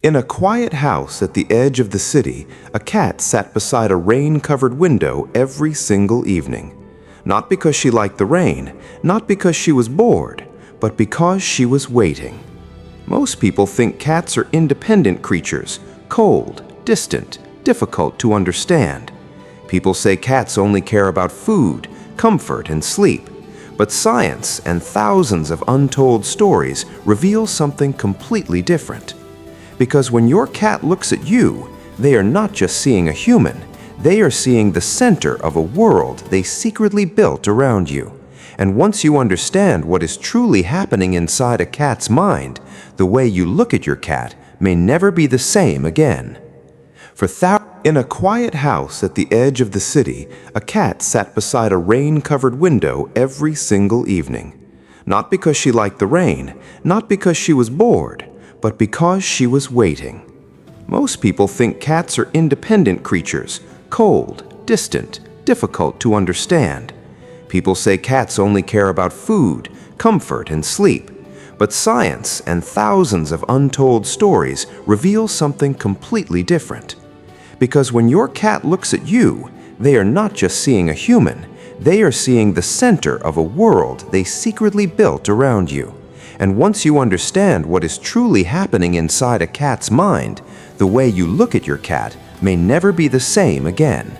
In a quiet house at the edge of the city, a cat sat beside a rain-covered window every single evening. Not because she liked the rain, not because she was bored, but because she was waiting. Most people think cats are independent creatures, cold, distant, difficult to understand. People say cats only care about food, comfort, and sleep. But science and thousands of untold stories reveal something completely different. Because when your cat looks at you, they are not just seeing a human, they are seeing the center of a world they secretly built around you. And once you understand what is truly happening inside a cat's mind, the way you look at your cat may never be the same again. In a quiet house at the edge of the city, a cat sat beside a rain-covered window every single evening. Not because she liked the rain, not because she was bored, but because she was waiting. Most people think cats are independent creatures, cold, distant, difficult to understand. People say cats only care about food, comfort, and sleep. But science and thousands of untold stories reveal something completely different. Because when your cat looks at you, they are not just seeing a human, they are seeing the center of a world they secretly built around you. And once you understand what is truly happening inside a cat's mind, the way you look at your cat may never be the same again.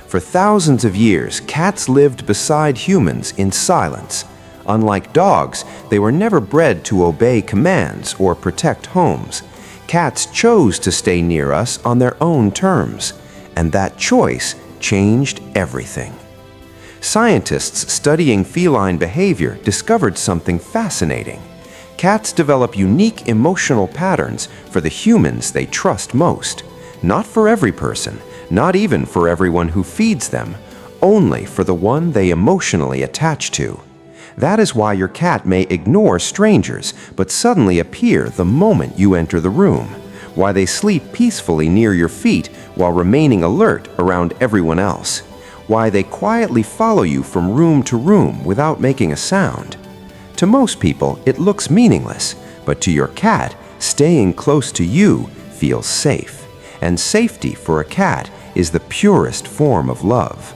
For thousands of years, cats lived beside humans in silence. Unlike dogs, they were never bred to obey commands or protect homes. Cats chose to stay near us on their own terms, and that choice changed everything. Scientists studying feline behavior discovered something fascinating. Cats develop unique emotional patterns for the humans they trust most. Not for every person, not even for everyone who feeds them, only for the one they emotionally attach to. That is why your cat may ignore strangers, but suddenly appear the moment you enter the room. Why they sleep peacefully near your feet while remaining alert around everyone else. Why they quietly follow you from room to room without making a sound. To most people, it looks meaningless, but to your cat, staying close to you feels safe. And safety for a cat is the purest form of love.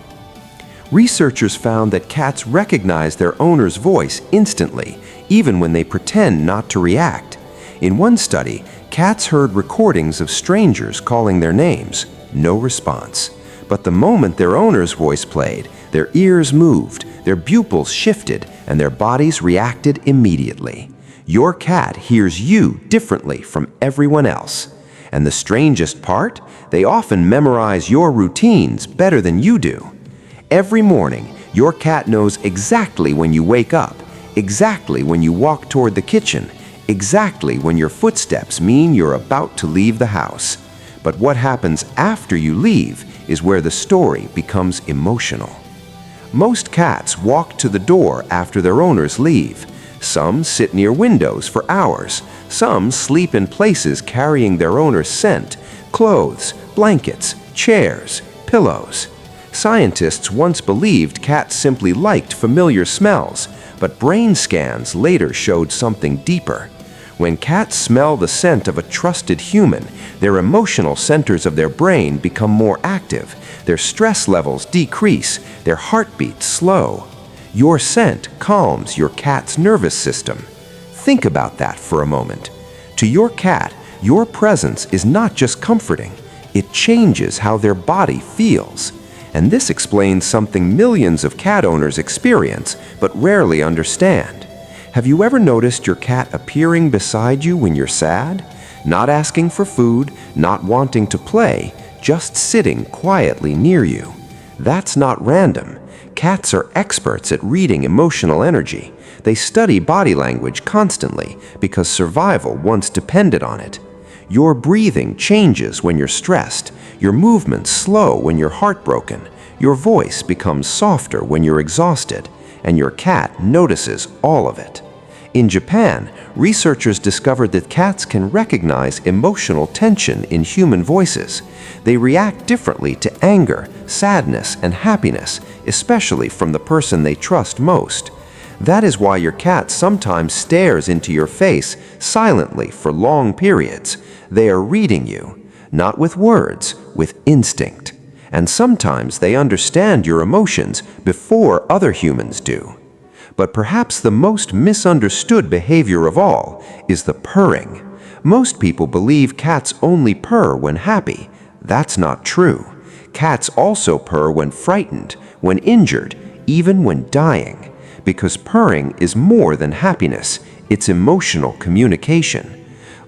Researchers found that cats recognize their owner's voice instantly, even when they pretend not to react. In one study, cats heard recordings of strangers calling their names. No response. But the moment their owner's voice played, their ears moved, their pupils shifted, and their bodies reacted immediately. Your cat hears you differently from everyone else. And the strangest part? They often memorize your routines better than you do. Every morning, your cat knows exactly when you wake up, exactly when you walk toward the kitchen, exactly when your footsteps mean you're about to leave the house. But what happens after you leave is where the story becomes emotional. Most cats walk to the door after their owners leave. Some sit near windows for hours. Some sleep in places carrying their owner's scent, clothes, blankets, chairs, pillows. Scientists once believed cats simply liked familiar smells, but brain scans later showed something deeper. When cats smell the scent of a trusted human, their emotional centers of their brain become more active, their stress levels decrease, their heartbeats slow. Your scent calms your cat's nervous system. Think about that for a moment. To your cat, your presence is not just comforting, it changes how their body feels. And this explains something millions of cat owners experience but rarely understand. Have you ever noticed your cat appearing beside you when you're sad? Not asking for food, not wanting to play, just sitting quietly near you. That's not random. Cats are experts at reading emotional energy. They study body language constantly because survival once depended on it. Your breathing changes when you're stressed, your movements slow when you're heartbroken, your voice becomes softer when you're exhausted, and your cat notices all of it. In Japan, researchers discovered that cats can recognize emotional tension in human voices. They react differently to anger, sadness, and happiness, especially from the person they trust most. That is why your cat sometimes stares into your face silently for long periods. They are reading you, not with words, with instinct. And sometimes they understand your emotions before other humans do. But perhaps the most misunderstood behavior of all is the purring. Most people believe cats only purr when happy. That's not true. Cats also purr when frightened, when injured, even when dying. Because purring is more than happiness, it's emotional communication.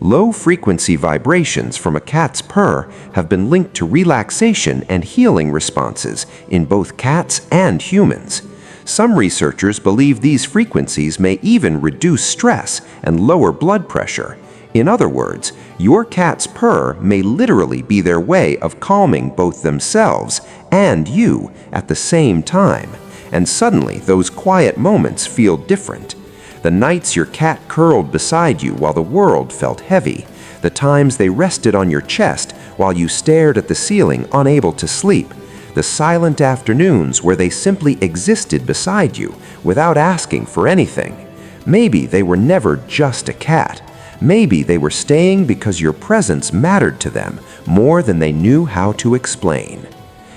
Low-frequency vibrations from a cat's purr have been linked to relaxation and healing responses in both cats and humans. Some researchers believe these frequencies may even reduce stress and lower blood pressure. In other words, your cat's purr may literally be their way of calming both themselves and you at the same time. And suddenly, those quiet moments feel different. The nights your cat curled beside you while the world felt heavy. The times they rested on your chest while you stared at the ceiling, unable to sleep. The silent afternoons where they simply existed beside you without asking for anything. Maybe they were never just a cat. Maybe they were staying because your presence mattered to them more than they knew how to explain.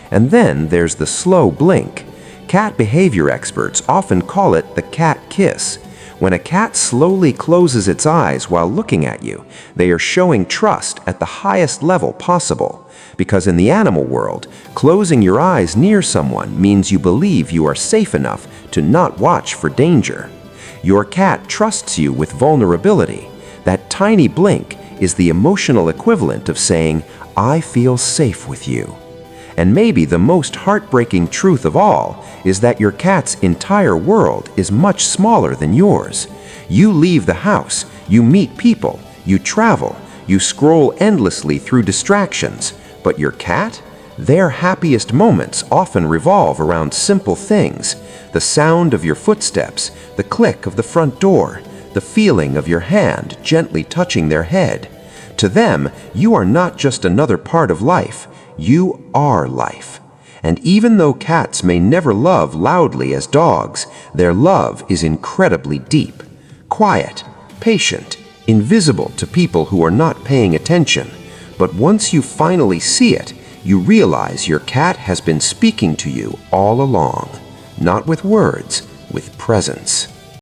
And then there's the slow blink. Cat behavior experts often call it the cat kiss. When a cat slowly closes its eyes while looking at you, they are showing trust at the highest level possible. Because in the animal world, closing your eyes near someone means you believe you are safe enough to not watch for danger. Your cat trusts you with vulnerability. That tiny blink is the emotional equivalent of saying, "I feel safe with you." And maybe the most heartbreaking truth of all is that your cat's entire world is much smaller than yours. You leave the house, you meet people, you travel, you scroll endlessly through distractions. But your cat? Their happiest moments often revolve around simple things. The sound of your footsteps, the click of the front door, the feeling of your hand gently touching their head. To them, you are not just another part of life. You are life. And even though cats may never love loudly as dogs, their love is incredibly deep, quiet, patient, invisible to people who are not paying attention. But once you finally see it, you realize your cat has been speaking to you all along, not with words, with presence.